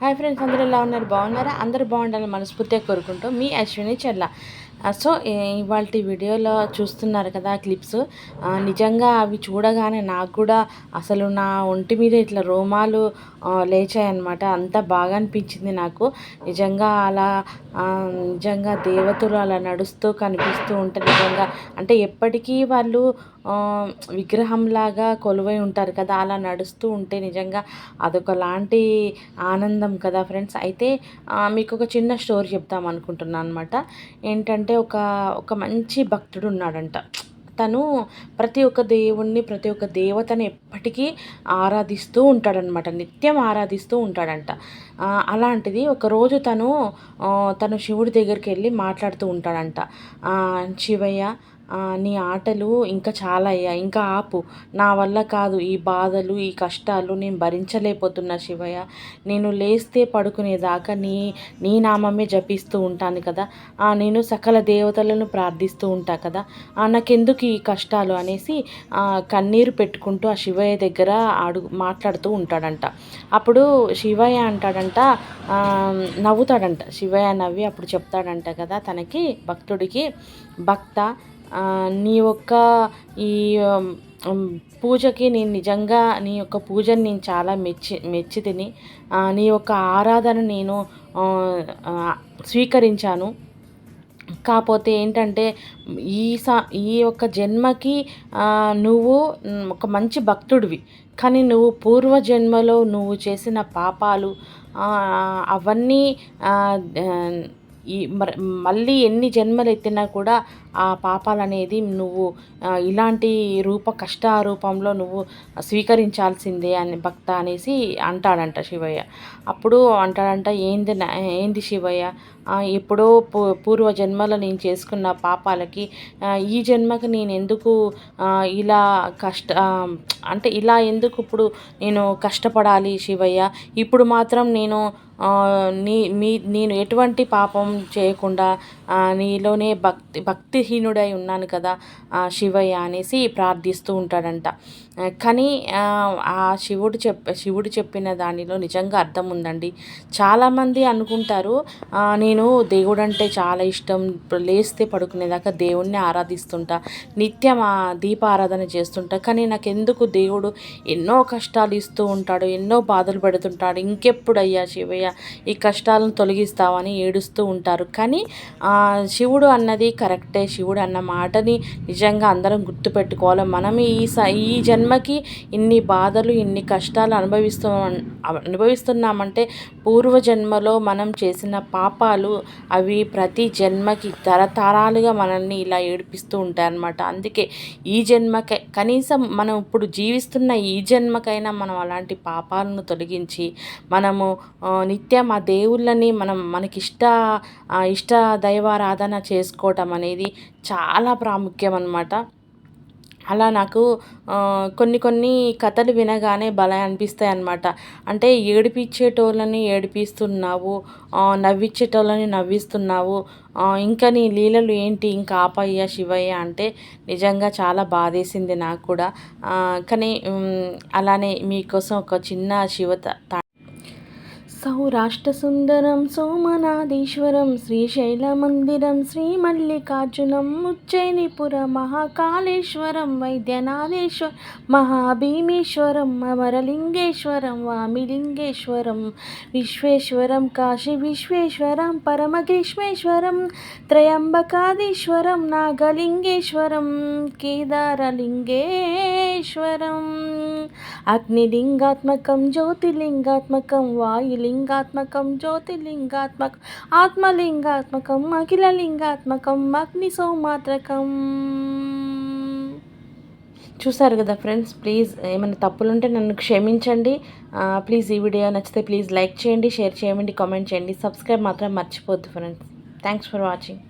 Hi friends, అందరూ ఎలా ఉన్నారు? బాగున్నారా? అందరూ బాగుండాలని మనస్ఫూర్తిగా కోరుకుంటూ మీ అశ్విని చెల్ల. సో ఇవాళ వీడియోలో చూస్తున్నారు కదా క్లిప్స్. నిజంగా అవి చూడగానే నాకు కూడా అసలు నా ఒంటి మీద ఇట్లా రోమాలు లేచాయన్నమాట. అంత బాగా అనిపించింది నాకు. నిజంగా అలా నిజంగా దేవతలు అలా నడుస్తూ కనిపిస్తూ ఉంటే నిజంగా అంటే ఎప్పటికీ వాళ్ళు విగ్రహంలాగా కొలువై ఉంటారు కదా, అలా నడుస్తూ ఉంటే నిజంగా అదొకలాంటి ఆనందం కదా ఫ్రెండ్స్. అయితే మీకు ఒక చిన్న స్టోరీ చెప్తాం అనుకుంటున్నాను అనమాట. ఏంటంటే ఒక మంచి భక్తుడు ఉన్నాడంట. తను ప్రతి ఒక్క దేవుణ్ణి, ప్రతి ఒక్క దేవతని ఎప్పటికీ ఆరాధిస్తూ ఉంటాడనమాట. నిత్యం ఆరాధిస్తూ ఉంటాడంట. అలాంటిది ఒకరోజు తను శివుడి దగ్గరికి వెళ్ళి మాట్లాడుతూ ఉంటాడంట. శివయ్య, నీ ఆటలు ఇంకా చాలా అయ్యాయి, ఇంకా ఆపు. నా వల్ల కాదు ఈ బాధలు, ఈ కష్టాలు నేను భరించలేకపోతున్నా శివయ్య. నేను లేస్తే పడుకునేదాకా నీ నామమే జపిస్తూ ఉంటాను కదా, నేను సకల దేవతలను ప్రార్థిస్తూ ఉంటా కదా, నాకెందుకు ఈ కష్టాలు అనేసి కన్నీరు పెట్టుకుంటూ ఆ శివయ్య దగ్గర మాట్లాడుతూ ఉంటాడంట. అప్పుడు శివయ్య అంటాడంట, నవ్వుతాడంట. శివయ్య నవ్వి అప్పుడు చెప్తాడంట కదా తనకి, భక్తుడికి, భక్త, నీ యొక్క ఈ పూజకి నేను నిజంగా నీ యొక్క పూజని నేను చాలా మెచ్చి తిని నీ యొక్క ఆరాధన నేను స్వీకరించాను. కాకపోతే ఏంటంటే ఈ యొక్క జన్మకి నువ్వు ఒక మంచి భక్తుడివి, కానీ నువ్వు పూర్వజన్మలో నువ్వు చేసిన పాపాలు అవన్నీ మళ్ళీ ఎన్ని జన్మలు ఎత్తినా కూడా ఆ పాపాలనేది నువ్వు ఇలాంటి కష్ట రూపంలో నువ్వు స్వీకరించాల్సిందే అని భక్త అనేసి అంటాడంట శివయ్య. అప్పుడు అంటాడంట, ఏంది శివయ్య, ఎప్పుడో పూర్వ జన్మలో నేను చేసుకున్న పాపాలకి ఈ జన్మకి నేను ఎందుకు ఇలా అంటే ఇలా ఎందుకు ఇప్పుడు నేను కష్టపడాలి శివయ్య? ఇప్పుడు మాత్రం నేను నేను ఎటువంటి పాపం చేయకుండా నీలోనే భక్తిహీనుడై ఉన్నాను కదా శివయ్య అనేసి ప్రార్థిస్తూ ఉంటాడంట. కానీ ఆ శివుడు చెప్పిన దానిలో నిజంగా అర్థం ఉందండి. చాలామంది అనుకుంటారు, నేను దేవుడు అంటే చాలా ఇష్టం, లేస్తే పడుకునేదాకా దేవుణ్ణి ఆరాధిస్తుంటా, నిత్యం దీపారాధన చేస్తుంటా, కానీ నాకెందుకు దేవుడు ఎన్నో కష్టాలు ఇస్తూ ఉంటాడు, ఎన్నో బాధలు పెడుతుంటాడు, ఇంకెప్పుడయ్యా శివయ్య ఈ కష్టాలను తొలగిస్తావని ఏడుస్తూ ఉంటారు. కానీ శివుడు అన్నది కరెక్టే. శివుడు అన్న మాటని నిజంగా అందరం గుర్తుపెట్టుకోవాలి. మనం ఈ జన్మకి ఇన్ని బాధలు, ఇన్ని కష్టాలు అనుభవిస్తున్నామంటే పూర్వజన్మలో మనం చేసిన పాపాలు అవి ప్రతి జన్మకి తరతరాలుగా మనల్ని ఇలా ఏడిపిస్తూ ఉంటాయన్నమాట. అందుకే ఈ జన్మకే కనీసం మనం ఇప్పుడు జీవిస్తున్న ఈ జన్మకైనా మనం అలాంటి పాపాలను తొలగించి మనము నిత్యం ఆ దేవుళ్ళని ఇష్ట దైవారాధన చేసుకోవటం అనేది చాలా ప్రాముఖ్యం అన్నమాట. అలా నాకు కొన్ని కథలు వినగానే భలే అనిపిస్తాయి అన్నమాట. అంటే ఏడిపించేటోళ్ళని ఏడిపిస్తున్నావు, నవ్వించేటోళ్ళని నవ్విస్తున్నావు, ఇంకా నీ లీలలు ఏంటి, ఇంకా ఆపయ్య శివయ్య అంటే నిజంగా చాలా బాధేసింది నాకు కూడా. కానీ అలానే మీకోసం ఒక చిన్న సౌరాష్ట్రసుందరం సోమనాథీశ్వరం శ్రీశైలమందిరం శ్రీమల్లికార్జునం ఉజ్జయినిపుర మహాకాళేశ్వరం వైద్యనాథేశ్వరం మహాభీమేశ్వరం అమరలింగేశ్వరం వామిలింగేశ్వరం విశ్వేశ్వరం కాశీ విశ్వేశ్వరం పరమగ్రీష్మేశ్వరం త్రయంబకాధీశ్వరం నాగలింగేశ్వరం కేదారలింగేశ్వరం అగ్నిలింగాత్మకం జ్యోతిలింగాత్మకం వాయులింగాత్మకం జ్యోతిలింగాత్మకం ఆత్మలింగాత్మకం అఖిలలింగాత్మకం అగ్నిసోమాత్రకం. చూసారు కదా ఫ్రెండ్స్. ప్లీజ్ ఏమైనా తప్పులుంటే నన్ను క్షమించండి. ప్లీజ్ ఈ వీడియో నచ్చితే ప్లీజ్ లైక్ చేయండి, షేర్ చేయండి, కామెంట్ చేయండి, సబ్స్క్రైబ్ మాత్రం మర్చిపోద్దు ఫ్రెండ్స్. Thanks for watching.